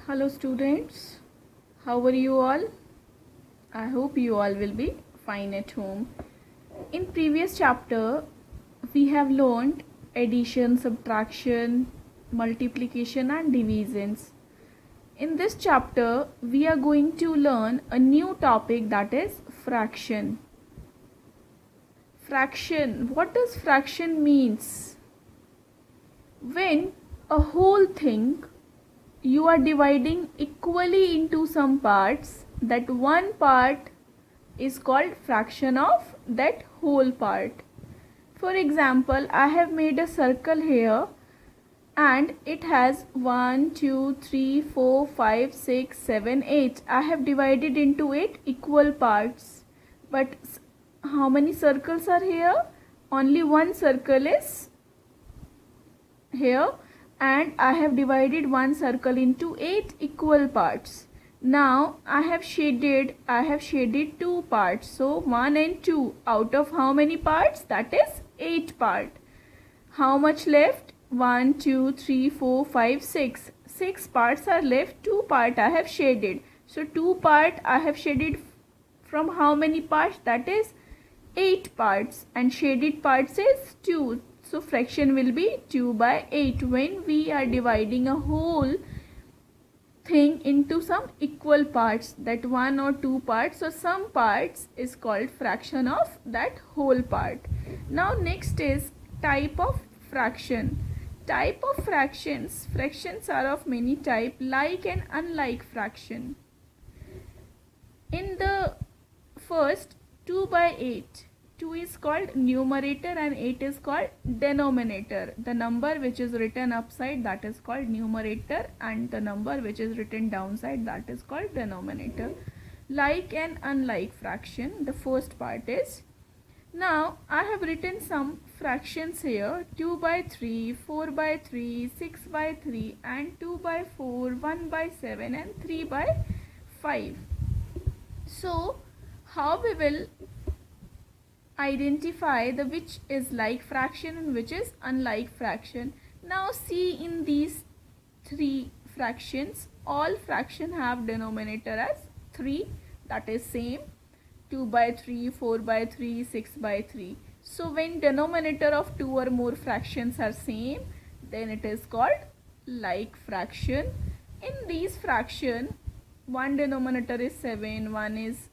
Hello students, how are you all? I hope you all will be fine at home. In previous chapter, we have learned addition, subtraction, multiplication and divisions. In this chapter, we are going to learn a new topic, that is fraction. Fraction. What does fraction means? When a whole thing you are dividing equally into some parts, that one part is called fraction of that whole part. For example, I have made a circle here and it has 1, 2, 3, 4, 5, 6, 7, 8. I have divided into 8 equal parts. But how many circles are here? Only one circle is here. And I have divided one circle into 8 equal parts. Now I have shaded 2 parts. So 1 and 2 out of how many parts? That is 8 part. How much left? 1, 2, 3, 4, 5, 6. 6 parts are left. 2 part I have shaded. So 2 part I have shaded from how many parts? That is 8 parts. And shaded parts is 2. So fraction will be 2 by 8 when we are dividing a whole thing into some equal parts, that 1 or 2 parts. So some parts is called fraction of that whole part. Now next is type of fraction. Type of fractions. Fractions are of many types, like and unlike fraction. In the first, 2 by 8. 2 is called numerator and 8 is called denominator. The number which is written upside, that is called numerator, and the number which is written downside, that is called denominator. Like and unlike fraction, the first part is. Now I have written some fractions here: 2 by 3, 4 by 3, 6 by 3 and 2 by 4, 1 by 7 and 3 by 5. So how we will identify the which is like fraction and which is unlike fraction? Now see, in these 3 fractions, all fraction have denominator as 3, that is same. 2 by 3, 4 by 3, 6 by 3. So when denominator of 2 or more fractions are same, then it is called like fraction. In these fraction, one denominator is 7, one is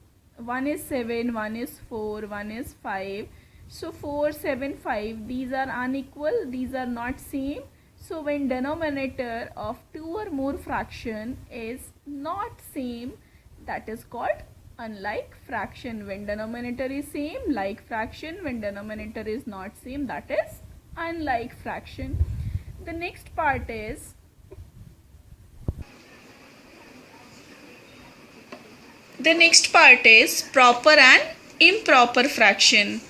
7, one is 4, one is 5. So 4, 7, 5, these are unequal, these are not same. So when denominator of 2 or more fraction is not same, that is called unlike fraction. When denominator is same, like fraction. When denominator is not same, that is unlike fraction. The next part is proper and improper fraction.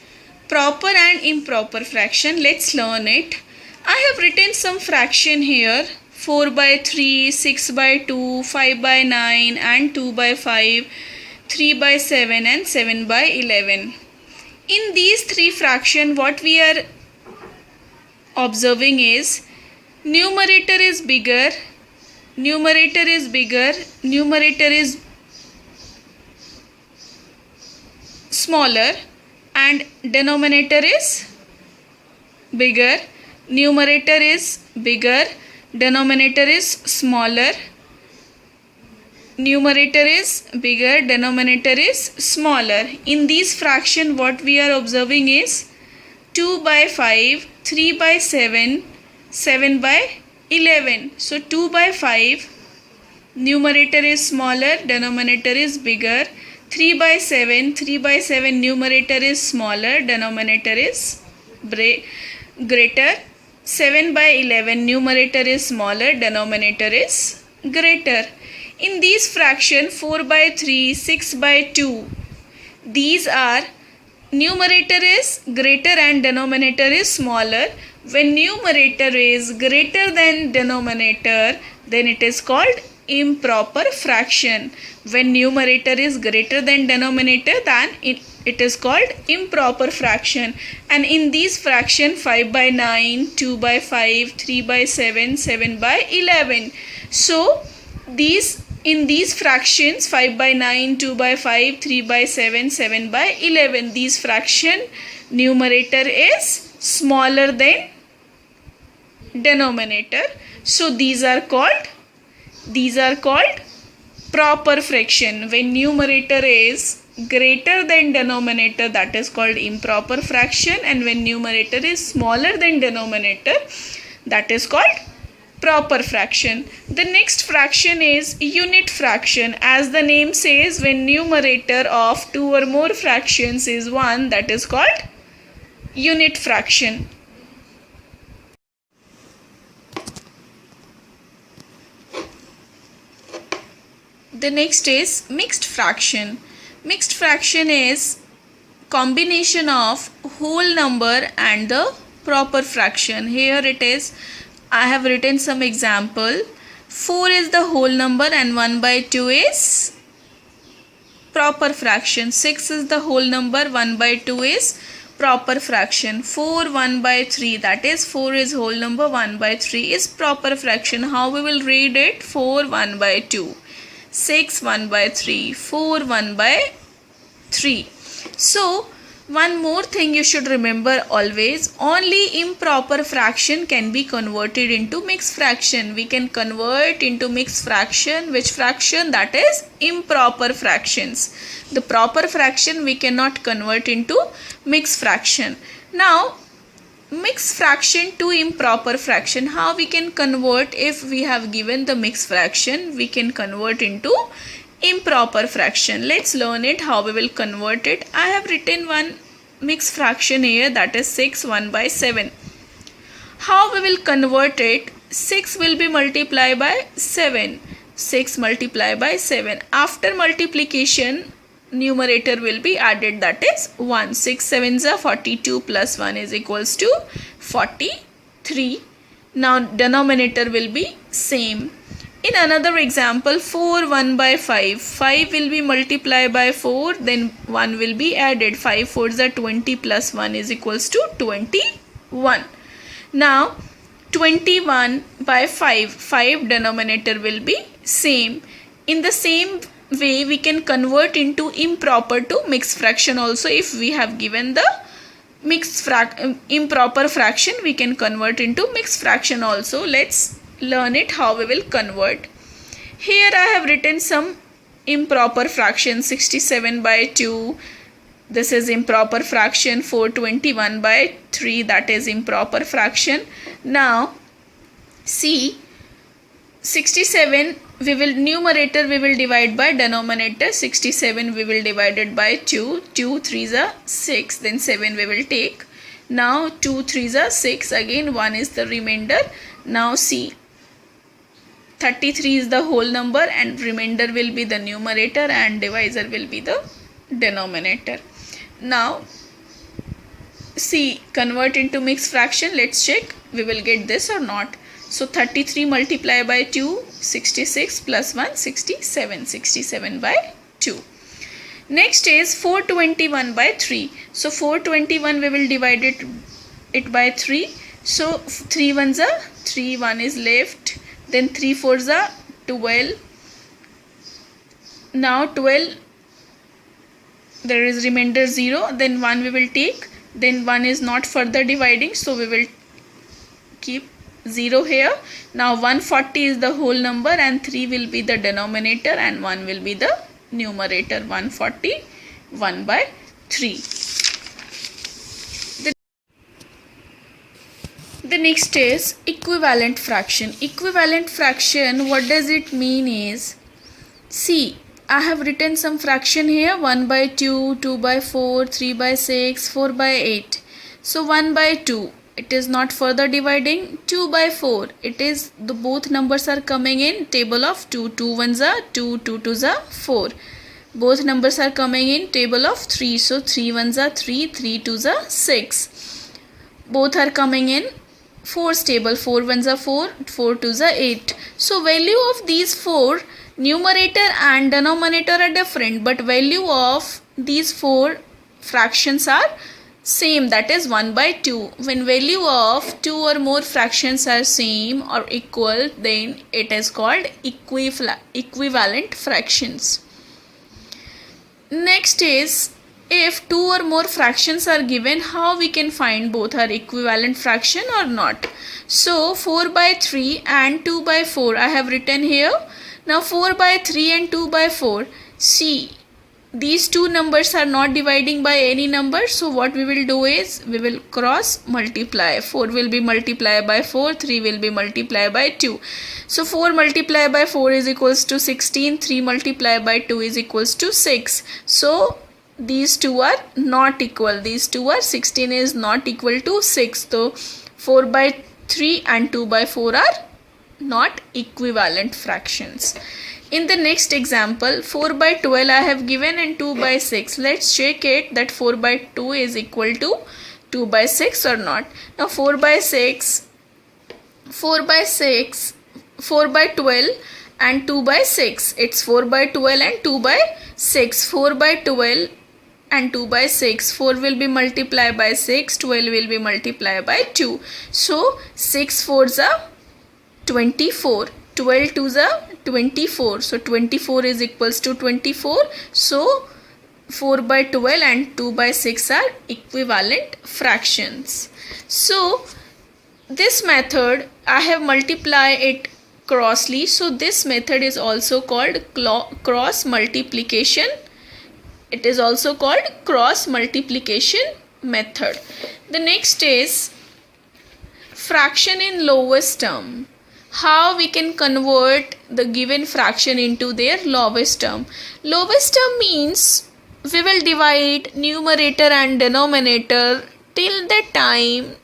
Proper and improper fraction, let's learn it. I have written some fraction here: 4 by 3, 6 by 2, 5 by 9 and 2 by 5, 3 by 7 and 7 by 11. In these 3 fraction, what we are observing is numerator is bigger, numerator is smaller, and denominator is bigger. Numerator is bigger, denominator is smaller. Numerator is bigger, denominator is smaller. In these fraction, what we are observing is 2 by 5, 3 by 7, 7 by 11. So 2 by 5, numerator is smaller, denominator is bigger. 3 by 7, numerator is smaller, denominator is greater. 7 by 11, numerator is smaller, denominator is greater. In these fraction, 4 by 3, 6 by 2, these are numerator is greater and denominator is smaller. When numerator is greater than denominator, then it is called improper fraction. When numerator is greater than denominator, then it is called improper fraction. And in these fraction, 5 by 9, 2 by 5, 3 by 7, 7 by 11. So in these fractions, 5 by 9, 2 by 5, 3 by 7, 7 by 11, these fraction numerator is smaller than denominator. So these are called proper fraction. When numerator is greater than denominator, that is called improper fraction, and when numerator is smaller than denominator, that is called proper fraction. The next fraction is unit fraction. As the name says, when numerator of two or more fractions is 1, that is called unit fraction. The next is mixed fraction. Mixed fraction is combination of whole number and the proper fraction. Here it is, I have written some example. 4 is the whole number and 1 by 2 is proper fraction. 6 is the whole number, 1 by 2 is proper fraction. 4, 1 by 3, that is 4 is whole number, 1 by 3 is proper fraction. How we will read it? 4, 1 by 2. 6, 1 by 3. 4, 1 by 3. So, one more thing you should remember always, only improper fraction can be converted into mixed fraction. We can convert into mixed fraction. Which fraction? That is improper fractions. The proper fraction we cannot convert into mixed fraction. Now, mixed fraction to improper fraction, how we can convert? If we have given the mixed fraction, we can convert into improper fraction. Let's learn it, how we will convert it. I have written one mixed fraction here, that is 6, 1 by 7. How we will convert it? 6 will be multiplied by 7. 6 multiplied by 7. After multiplication, numerator will be added, that is 1. 6 7s are 42 plus 1 is equals to 43. Now denominator will be same. In another example, 4, 1 by 5. 5 will be multiplied by 4, then 1 will be added. 5 4s are 20 plus 1 is equals to 21. Now 21 by 5. 5 denominator will be same. In the same way, we can convert into improper to mixed fraction also. If we have given the improper fraction, we can convert into mixed fraction also. Let's learn it, how we will convert. Here I have written some improper fraction. 67 by 2, this is improper fraction. 421 by 3, that is improper fraction. Now see, 67 numerator we will divide by denominator. 67 we will divide it by 2. 2 3s are 6, then 7 we will take. Now 2 3s are 6, again 1 is the remainder. Now see, 33 is the whole number and remainder will be the numerator and divisor will be the denominator. Now see, convert into mixed fraction. Let's check we will get this or not. So 33 multiplied by 2, 66 plus 1, 67. 67 by 2. Next is 421 by 3. So 421 we will divide it by 3. So 3 1s are 3, 1 is left. Then 3 4s are 12. Now 12, there is remainder 0. Then 1 we will take. Then 1 is not further dividing, so we will keep 0 here. Now 140 is the whole number and 3 will be the denominator and 1 will be the numerator. 140 1 by 3. The next is equivalent fraction. Equivalent fraction, what does it mean is, see, I have written some fraction here. 1 by 2, 2 by 4, 3 by 6, 4 by 8. So 1 by 2, it is not further dividing. 2 by 4, it is the both numbers are coming in table of 2. 2 1s are 2, 2 2s are 4. Both numbers are coming in table of 3. So 3 1s are 3, 3 2s are 6. Both are coming in 4's table. 4 1s are 4, 4 2s are 8. So value of these 4, numerator and denominator are different, but value of these 4 fractions are same, that is 1 by 2. When value of two or more fractions are same or equal, then it is called equivalent fractions. Next is, if two or more fractions are given, how we can find both are equivalent fraction or not. So 4 by 3 and 2 by 4 I have written here. Now 4 by 3 and 2 by 4, see, these two numbers are not dividing by any number, so what we will do is we will cross multiply. 4 will be multiplied by 4, 3 will be multiplied by 2. So 4 multiplied by 4 is equals to 16, 3 multiplied by 2 is equals to 6. So these two are not equal. These two are 16 is not equal to 6. So 4 by 3 and 2 by 4 are not equivalent fractions. In the next example, 4 by 12 I have given and 2 by 6. Let's check it that 4 by 2 is equal to 2 by 6 or not. Now 4 by 12 and 2 by 6. It's 4 by 12 and 2 by 6. 4 by 12 and 2 by 6. 4 will be multiplied by 6. 12 will be multiplied by 2. So 6 4s are 24. 12 2s are 24. So 24 is equals to 24. So 4 by 12 and 2 by 6 are equivalent fractions. So this method I have multiplied it crossly. So this method is also called cross multiplication. It is also called cross multiplication method. The next is fraction in lowest term. How we can convert the given fraction into their lowest term. Lowest term means we will divide numerator and denominator till the time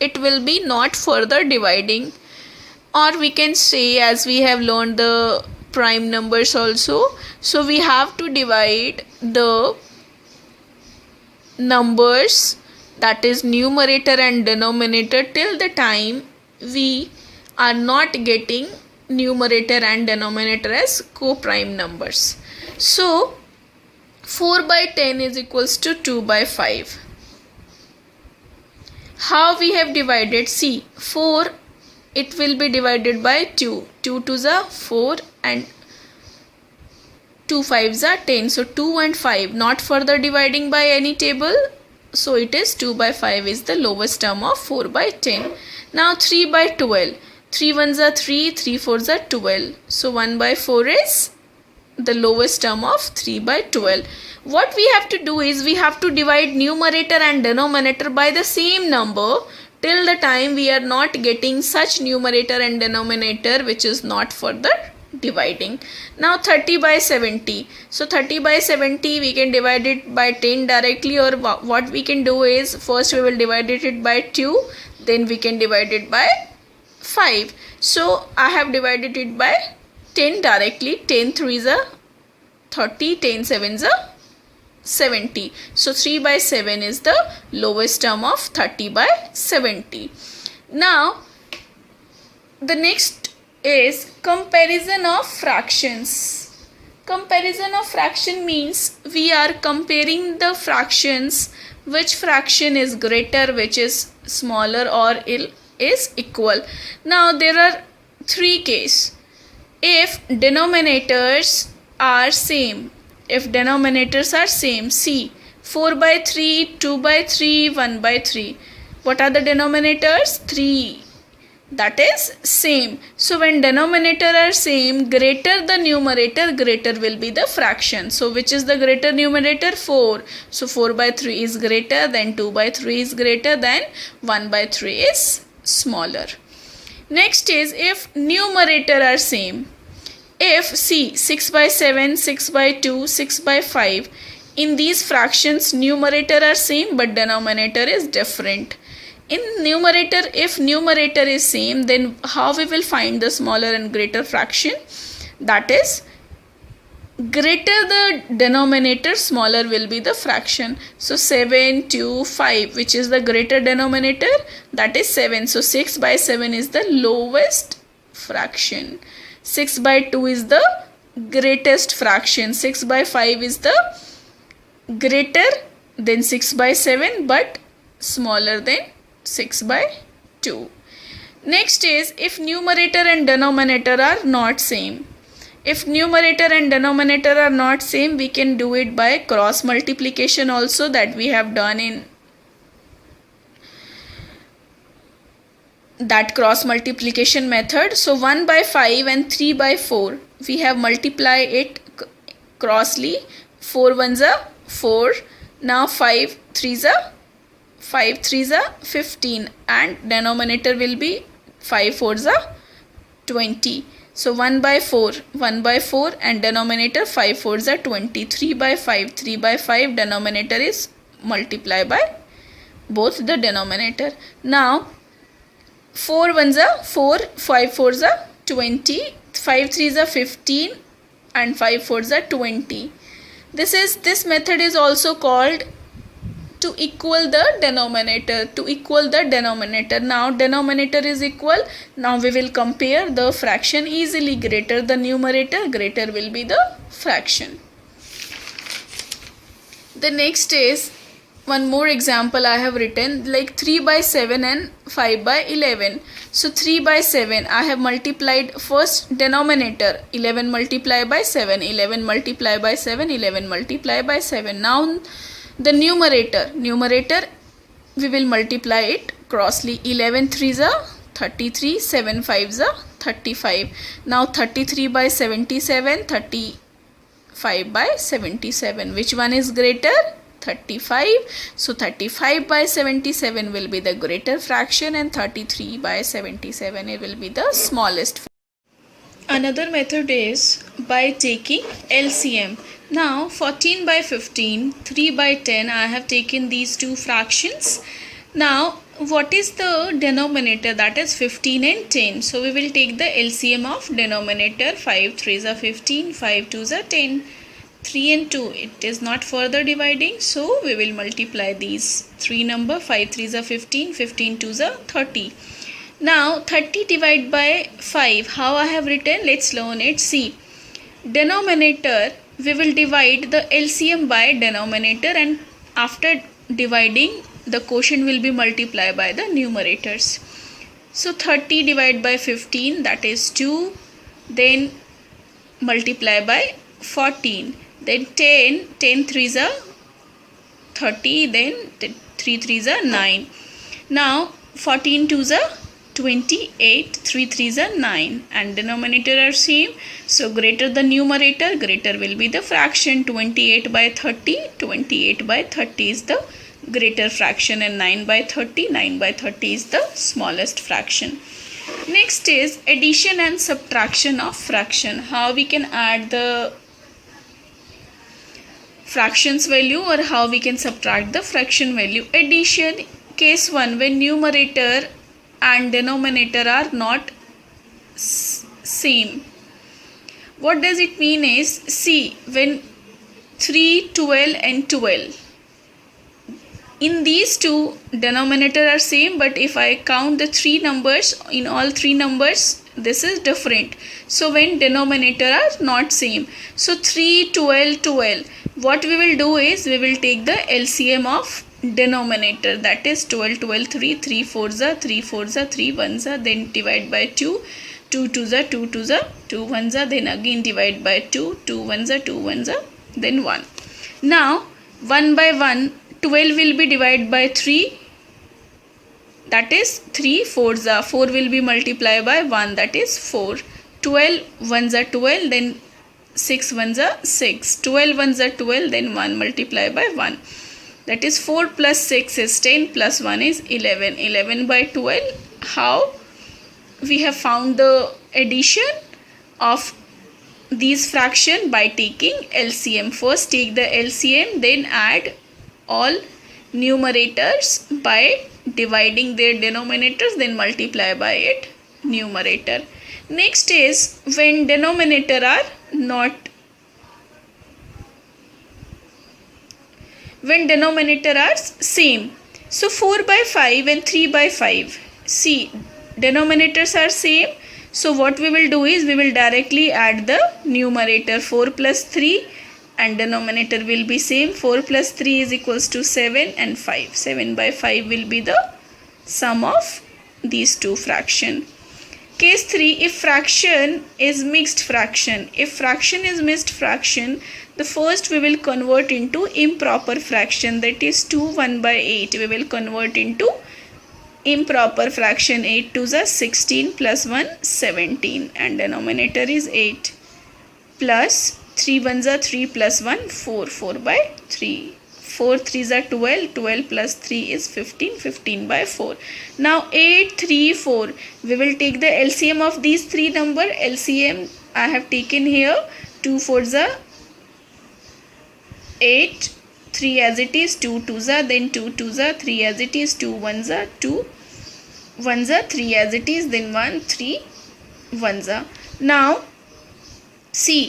it will be not further dividing, or we can say, as we have learned the prime numbers also, so we have to divide the numbers, that is numerator and denominator, till the time we are not getting numerator and denominator as co-prime numbers. So 4 by 10 is equals to 2 by 5. How we have divided? See, 4, it will be divided by 2. 2 2s are 4 and 2 5s are 10. So 2 and 5 not further dividing by any table. So it is 2 by 5 is the lowest term of 4 by 10. Now 3 by 12. 3 1s are 3, 3 4s are 12. So 1 by 4 is the lowest term of 3 by 12. What we have to do is we have to divide numerator and denominator by the same number till the time we are not getting such numerator and denominator which is not further dividing. Now 30 by 70. So 30 by 70 we can divide it by 10 directly, or what we can do is first we will divide it by 2, then we can divide it by 5. So I have divided it by 10 directly. 10 3s are 30, 10 7s are 70. So 3 by 7 is the lowest term of 30 by 70. Now the next is comparison of fractions. Comparison of fraction means we are comparing the fractions, which fraction is greater, which is smaller, or is equal. Now there are three cases. If denominators are same, see, 4 by 3, 2 by 3, 1 by 3. What are the denominators? 3. That is same. So when denominator are same, greater the numerator, greater will be the fraction. So which is the greater numerator? 4. So 4 by 3 is greater, then 2 by 3 is greater, then 1 by 3 is smaller. Next is if numerator are same. If, see, 6 by 7, 6 by 2, 6 by 5. In these fractions, numerator are same but denominator is different. In numerator, if numerator is same, then how we will find the smaller and greater fraction? That is, greater the denominator, smaller will be the fraction. So 7, 2, 5, which is the greater denominator? That is 7. So 6 by 7 is the lowest fraction. 6 by 2 is the greatest fraction. 6 by 5 is the greater then 6 by 7, but smaller than 6 by 2. Next is if numerator and denominator are not same. If numerator and denominator are not same, we can do it by cross multiplication also, that we have done in that cross multiplication method. So 1 by 5 and 3 by 4, we have multiplied it crossly. 4 ones are 4. Now 5 threes are 15, and denominator will be 5 fours are 20. So 1 by 4 and denominator 5 fours are 20. 3 by 5 denominator is multiplied by both the denominator. Now 4 ones are 4, 5 fours are 20, 5 threes are 15, and 5 fours are 20. This method is also called to equal the denominator. Now denominator is equal. Now we will compare the fraction easily. Greater the numerator, greater will be the fraction. The next is one more example I have written, like 3 by 7 and 5 by 11. So 3 by 7, I have multiplied first denominator, 11 multiplied by 7, 11 multiplied by 7, 11 multiplied by 7. Now the numerator we will multiply it crossly. 11 threes are 33, 7 fives are 35. Now 33 by 77, 35 by 77. Which one is greater? 35. So 35 by 77 will be the greater fraction, and 33 by 77 it will be the smallest. Another method is by taking LCM. Now 14 by 15, 3 by 10, I have taken these two fractions. Now what is the denominator? That is 15 and 10. So we will take the LCM of denominator. 5 3s are 15, 5 2s are 10. 3 and 2, it is not further dividing, so we will multiply these three number. 5 3s are 15, 15 2s are 30. Now 30 divided by 5, how I have written? Let's learn it. See, denominator we will divide the LCM by denominator, and after dividing the quotient will be multiplied by the numerators. So 30 divided by 15, that is 2, then multiply by 14, then 10 3s are 30, then 3 3s are 9. Now 14 2s are 28, 3 3s are 9, and denominator are same. So greater the numerator, greater will be the fraction. 28 by 30, 28 by 30 is the greater fraction, and 9 by 30, 9 by 30 is the smallest fraction. Next is addition and subtraction of fraction. How we can add the fractions value, or how we can subtract the fraction value. Addition, case 1, when numerator and denominator are not same. What does it mean is, see, when 3, 12 and 12, in these two denominator are same, but if I count the three numbers, in all three numbers this is different. So when denominator are not same, so 3 12 12, what we will do is we will take the LCM of denominator, that is 12 12 3, 3 4s are 3 4s are 3 1s are, then divide by 2, 2 2s are 2 2s are 2 1s are, then again divide by 2, 2 1s are 2 1s are, then 1. Now 1 by 1, 12 will be divided by 3, that is 3 4s are, 4 will be multiplied by 1, that is 4. 12 1s are 12, then 6 1s are 6. 12 1s are 12, then 1 multiplied by 1. That is 4 plus 6 is 10, plus 1 is 11. 11 by 12. How we have found the addition of these fraction? By taking LCM. First take the LCM, then add all numerators by dividing their denominators, then multiply by it numerator. Next is when denominator are not, when denominator are same. So 4 by 5 and 3 by 5. See, denominators are same. So what we will do is we will directly add the numerator. 4 plus 3 and denominator will be same. 4 plus 3 is equals to 7 and 5. 7 by 5 will be the sum of these two fraction. Case 3, if fraction is mixed fraction. If fraction is mixed fraction, the first we will convert into improper fraction, that is 2 1 by 8. We will convert into improper fraction. 8 2s are 16 plus 1 17 and denominator is 8 plus 3 1s are 3 plus 1 4. 4 by 3. 4 3s are 12. 12 plus 3 is 15. 15 by 4. Now 8 3 4. We will take the LCM of these three number. LCM I have taken here. 2 4s are 8. 3 as it is, 2 2s are, then 2 2s are, 3 as it is, 2 1s are, 2 1s are, 3 as it is, then 1 3 1s are. Now see,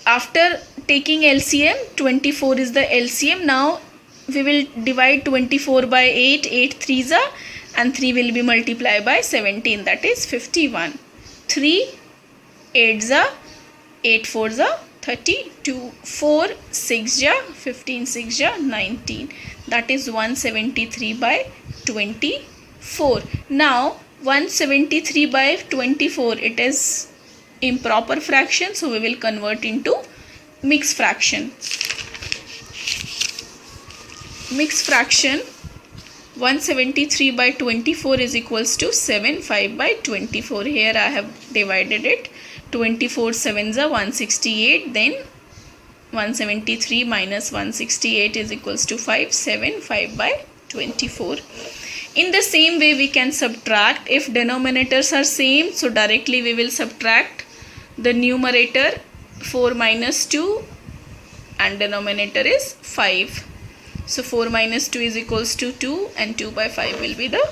after taking LCM, 24 is the LCM. Now we will divide 24 by 8. 8 3s are, and 3 will be multiplied by 17, that is 51. 3 8s are, 8 4s are 32. 4 6 ja, 15 6 ja, 19, that is 173 by 24. Now 173 by 24, it is improper fraction, so we will convert into mixed fraction. Mixed fraction, 173 by 24 is equals to 7 5 by 24. Here I have divided it. 24 7s are 168, then 173 minus 168 is equals to 5. 7 5 by 24. In the same way we can subtract. If denominators are same, so directly we will subtract the numerator 4 minus 2 and denominator is 5. So 4 minus 2 is equals to 2 and 2 by 5 will be the.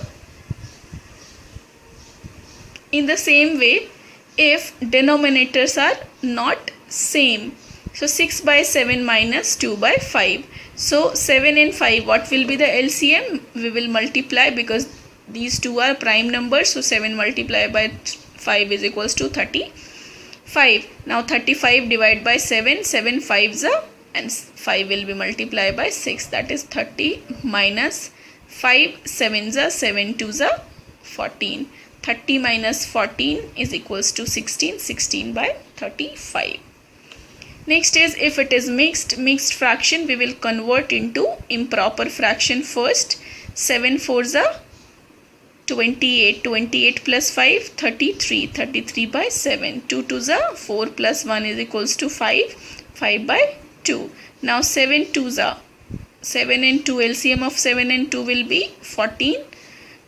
In the same way, if denominators are not same, so 6 by 7 minus 2 by 5. So 7 and 5, what will be the LCM? We will multiply because these two are prime numbers. So 7 multiplied by 5 is equals to 35. Now 35 divided by 7. 7 5s are, and 5 will be multiplied by 6, that is 30 minus 5 7s are, 7 2s are 14. 30 minus 14 is equals to 16. 16 by 35. Next is, if it is mixed fraction, we will convert into improper fraction first. 7 4s are 28. 28 plus 5 33. 33 by 7. 2 2s are 4 plus 1 is equals to 5. 5 by 2. Now 7 2s are 7 and 2. LCM of 7 and 2 will be 14.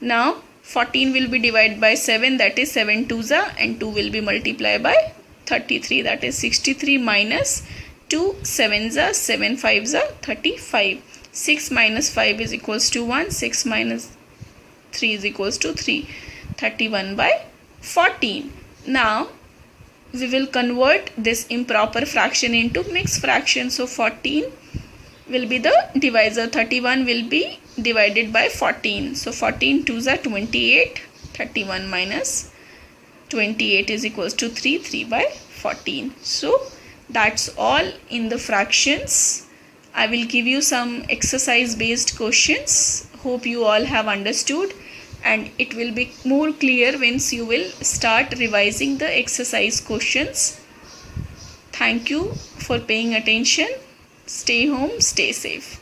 Now 14 will be divided by 7, that is 7 2s are, and 2 will be multiplied by 33, that is 63 minus 2 7s are, 7 5s are 35. 6 minus 5 is equals to 1. 6 minus 3 is equals to 3. 31 by 14. Now we will convert this improper fraction into mixed fraction. So 14 will be the divisor. 31 will be divided by 14. So 14 2s are 28. 31 minus 28 is equals to 3. 3 by 14. So that's all in the fractions. I will give you some exercise based questions. Hope you all have understood, and it will be more clear once you will start revising the exercise questions. Thank you for paying attention. Stay home, stay safe.